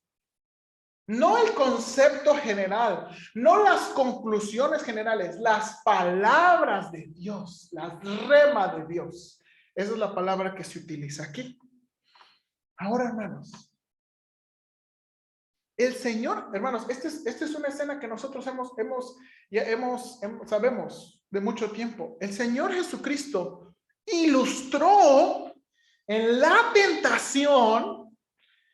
Speaker 1: No el concepto general, no las conclusiones generales, las palabras de Dios, la rema de Dios. Esa es la palabra que se utiliza aquí. Ahora, hermanos, el Señor, hermanos, esta es una escena que nosotros sabemos de mucho tiempo. El Señor Jesucristo ilustró en la tentación.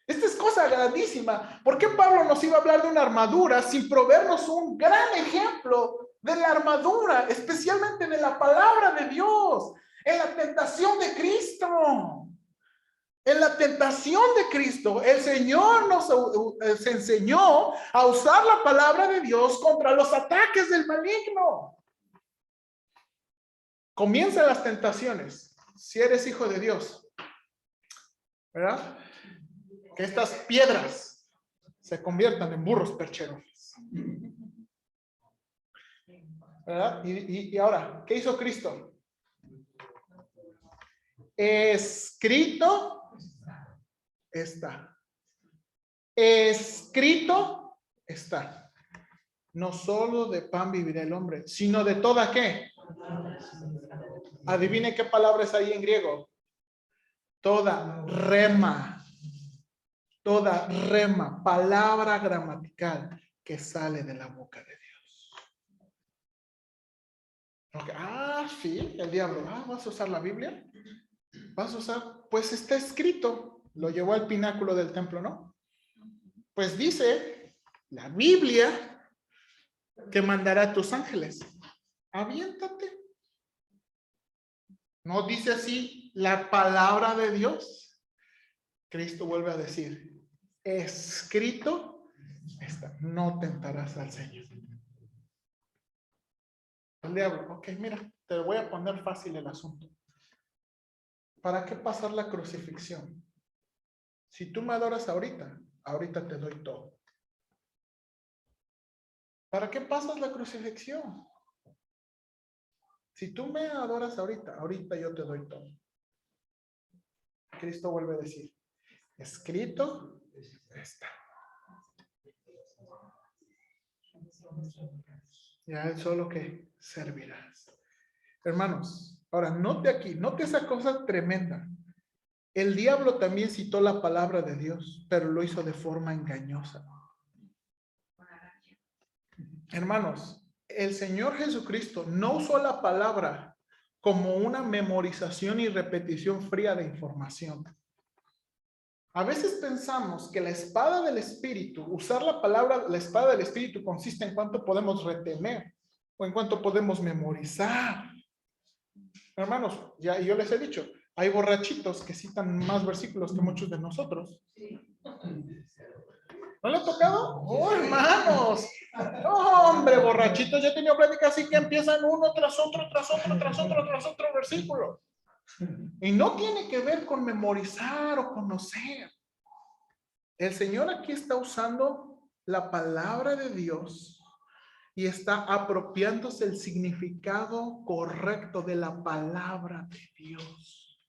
Speaker 1: Esta es cosa grandísima. ¿Por qué Pablo nos iba a hablar de una armadura sin proveernos un gran ejemplo de la armadura, especialmente de la palabra de Dios, en la tentación de Cristo? En la tentación de Cristo, el Señor nos enseñó a usar la palabra de Dios contra los ataques del maligno. Comienzan las tentaciones. Si eres hijo de Dios, ¿verdad? Que estas piedras se conviertan en burros percherones. ¿Verdad? Y ahora, ¿qué hizo Cristo? Escrito está. Escrito está. No solo de pan vivirá el hombre, sino de toda ¿qué? Adivine qué palabra es ahí en griego. Toda rema. Toda rema, palabra gramatical que sale de la boca de Dios. Okay. Sí, el diablo. ¿Vas a usar la Biblia? ¿Vas a usar? Pues está escrito. Lo llevó al pináculo del templo, ¿no? Pues dice la Biblia que mandará a tus ángeles. Aviéntate. ¿No dice así la palabra de Dios? Cristo vuelve a decir, escrito está, no tentarás al Señor. El diablo, ok, mira, te voy a poner fácil el asunto. ¿Para qué pasar la crucifixión? Si tú me adoras ahorita, ahorita te doy todo. ¿Para qué pasas la crucifixión? Si tú me adoras ahorita, ahorita yo te doy todo. Cristo vuelve a decir, escrito está. Ya es solo que servirás. Hermanos, ahora note aquí, note esa cosa tremenda. El diablo también citó la palabra de Dios, pero lo hizo de forma engañosa. Hermanos, el Señor Jesucristo no usó la palabra como una memorización y repetición fría de información. A veces pensamos que la espada del Espíritu, usar la palabra, la espada del Espíritu consiste en cuánto podemos retener o en cuánto podemos memorizar. Hermanos, ya yo les he dicho, hay borrachitos que citan más versículos que muchos de nosotros. ¿No le ha tocado? ¡Oh, hermanos! No, hombre, borrachitos, ya he tenido pláticas así que empiezan uno tras otro, tras otro, tras otro, tras otro versículo. Y no tiene que ver con memorizar o conocer. El Señor aquí está usando la palabra de Dios y está apropiándose el significado correcto de la palabra de Dios.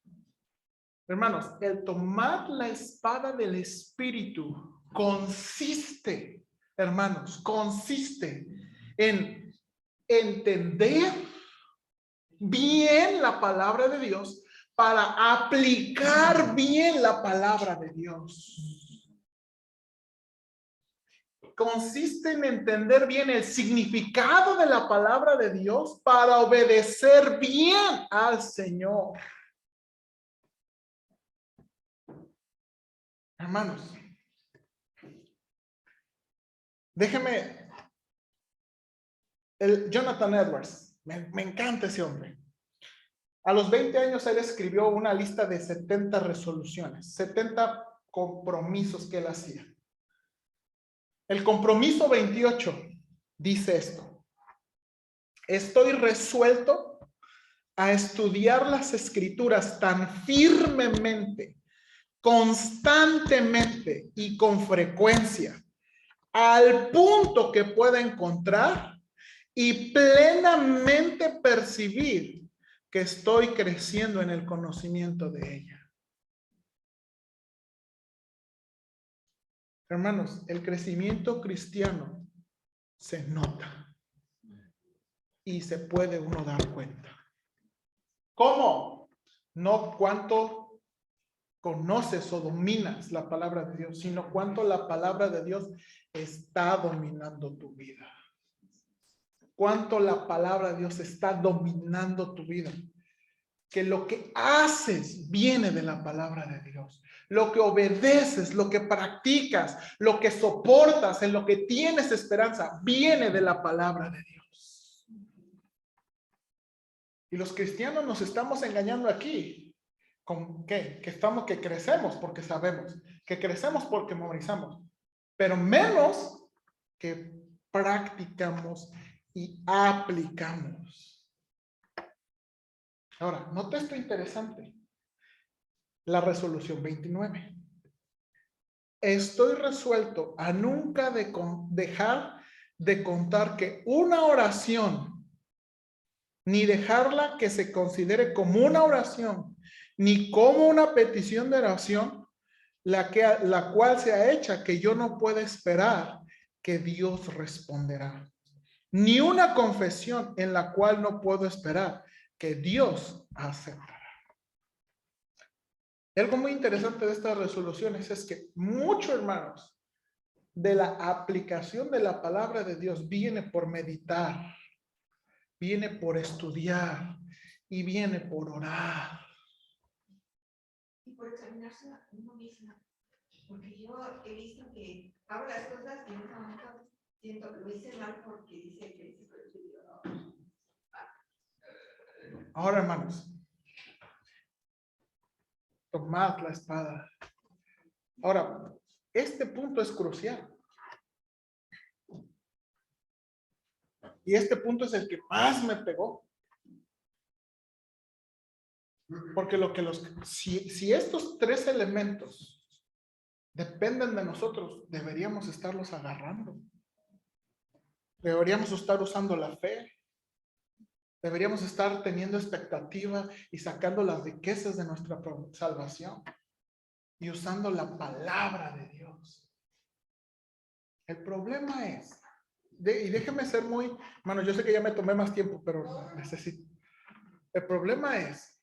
Speaker 1: Hermanos, el tomar la espada del Espíritu consiste, hermanos, consiste en entender bien la palabra de Dios para aplicar bien la palabra de Dios. Consiste en entender bien el significado de la palabra de Dios para obedecer bien al Señor. Hermanos, déjeme, Jonathan Edwards, me encanta ese hombre. A los 20 años él escribió una lista de 70 resoluciones, 70 compromisos que él hacía. El compromiso 28 dice esto: estoy resuelto a estudiar las escrituras tan firmemente, constantemente y con frecuencia, al punto que pueda encontrar y plenamente percibir que estoy creciendo en el conocimiento de ella. Hermanos, el crecimiento cristiano se nota y se puede uno dar cuenta. ¿Cómo? No cuánto conoces o dominas la palabra de Dios, sino cuánto la palabra de Dios está dominando tu vida. Cuánto la palabra de Dios está dominando tu vida. Que lo que haces viene de la palabra de Dios. Lo que obedeces, lo que practicas, lo que soportas, en lo que tienes esperanza, viene de la palabra de Dios. Y los cristianos nos estamos engañando aquí. ¿Con qué? Que crecemos porque sabemos, que crecemos porque memorizamos, pero menos que practicamos y aplicamos. Ahora, nota esto interesante. La resolución 29. Estoy resuelto a nunca dejar de contar que una oración, ni dejarla que se considere como una oración, ni como una petición de oración, la cual sea hecha, que yo no pueda esperar que Dios responderá. Ni una confesión en la cual no puedo esperar que Dios aceptará. Algo muy interesante de estas resoluciones es que muchos, hermanos, de la aplicación de la palabra de Dios viene por meditar, viene por estudiar y viene por orar.
Speaker 5: Y por examinarse a uno mismo. Porque yo he visto que hago las cosas y en ese momento siento que lo hice mal porque dice que hice no.
Speaker 1: Ahora, hermanos, tomad la espada. Ahora, este punto es crucial. Y este punto es el que más me pegó. Porque si estos tres elementos dependen de nosotros, deberíamos estarlos agarrando. Deberíamos estar usando la fe. Deberíamos estar teniendo expectativa y sacando las riquezas de nuestra salvación y usando la palabra de Dios. El problema es, y déjeme ser muy, hermano, yo sé que ya me tomé más tiempo, pero necesito. El problema es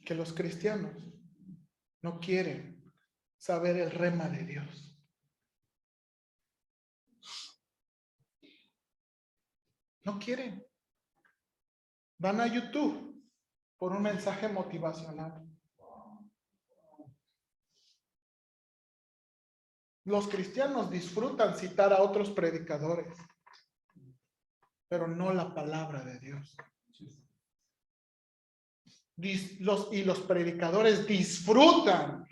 Speaker 1: que los cristianos no quieren saber el rema de Dios. No quieren. Van a YouTube por un mensaje motivacional. Los cristianos disfrutan citar a otros predicadores, pero no la palabra de Dios. Y los predicadores disfrutan.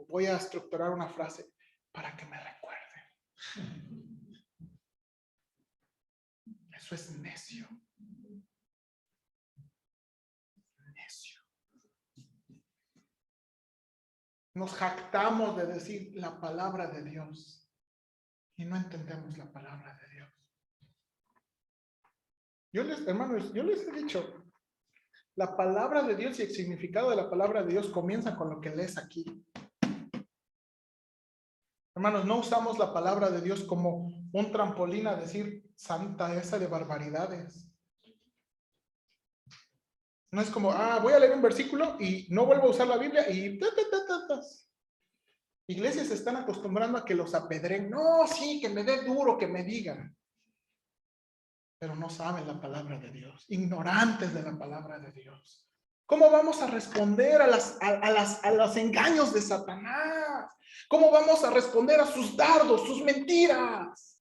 Speaker 1: Voy a estructurar una frase para que me recuerden. Eso es necio. Necio. Nos jactamos de decir la palabra de Dios y no entendemos la palabra de Dios. Hermanos, yo les he dicho, la palabra de Dios y el significado de la palabra de Dios comienza con lo que lees aquí. Hermanos, no usamos la palabra de Dios como un trampolín a decir santa esa de barbaridades. No es como, voy a leer un versículo y no vuelvo a usar la Biblia y Iglesias se están acostumbrando a que los apedren. No, sí, que me dé duro, que me digan. Pero no saben la palabra de Dios, ignorantes de la palabra de Dios. ¿Cómo vamos a responder a los engaños de Satanás? ¿Cómo vamos a responder a sus dardos, sus mentiras?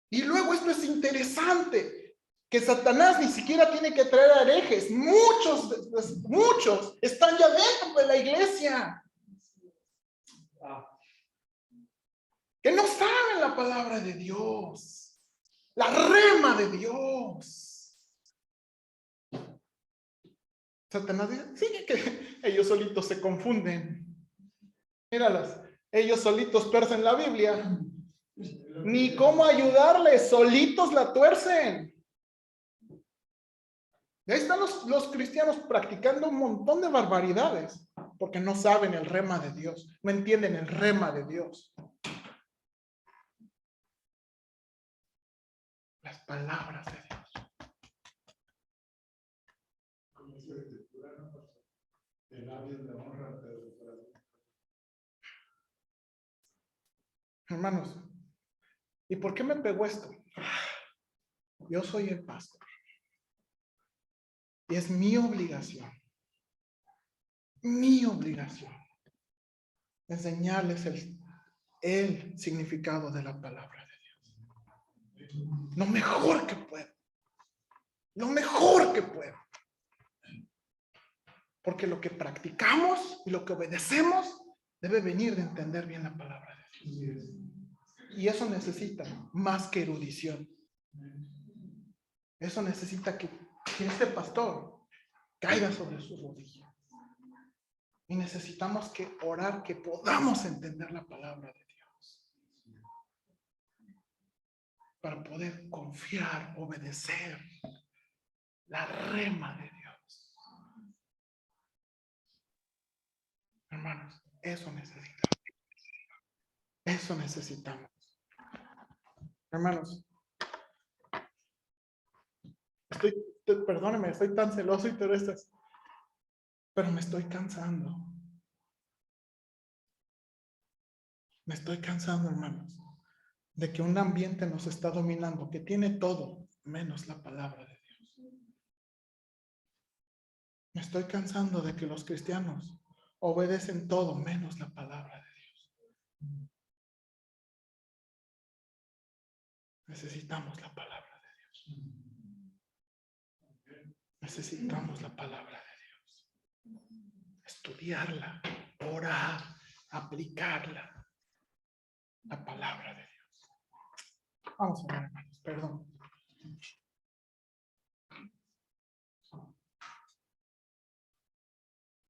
Speaker 1: Y luego esto es interesante, que Satanás ni siquiera tiene que traer a herejes. Muchos están ya dentro de la iglesia, que no saben la palabra de Dios, la rema de Dios. Satanás dice, sí, que ellos solitos se confunden. Míralas, ellos solitos tuercen la Biblia. Ni cómo ayudarles, solitos la tuercen. Y ahí están los cristianos practicando un montón de barbaridades, porque no saben el rema de Dios, no entienden el rema de Dios. Las palabras de Dios.
Speaker 3: De labios de honra, pero
Speaker 1: Hermanos, ¿y por qué me pegó esto? Yo soy el pastor. Y es mi obligación, enseñarles el significado de la palabra de Dios. Lo mejor que puedo. Lo mejor que puedo. Porque lo que practicamos y lo que obedecemos debe venir de entender bien la palabra de Dios. Y eso necesita más que erudición. Eso necesita que este pastor caiga sobre su rodilla. Y necesitamos que orar, que podamos entender la palabra de Dios. Para poder confiar, obedecer la rema de Dios. Hermanos, eso necesitamos. Eso necesitamos. Hermanos, perdónenme, estoy tan celoso y todo esto, pero me estoy cansando. Me estoy cansando, hermanos, de que un ambiente nos está dominando, que tiene todo menos la palabra de Dios. Me estoy cansando de que los cristianos obedecen todo menos la palabra de Dios. Necesitamos la palabra de Dios. Necesitamos la palabra de Dios. Estudiarla, orar, aplicarla. La palabra de Dios. Vamos a ver, hermanos, perdón.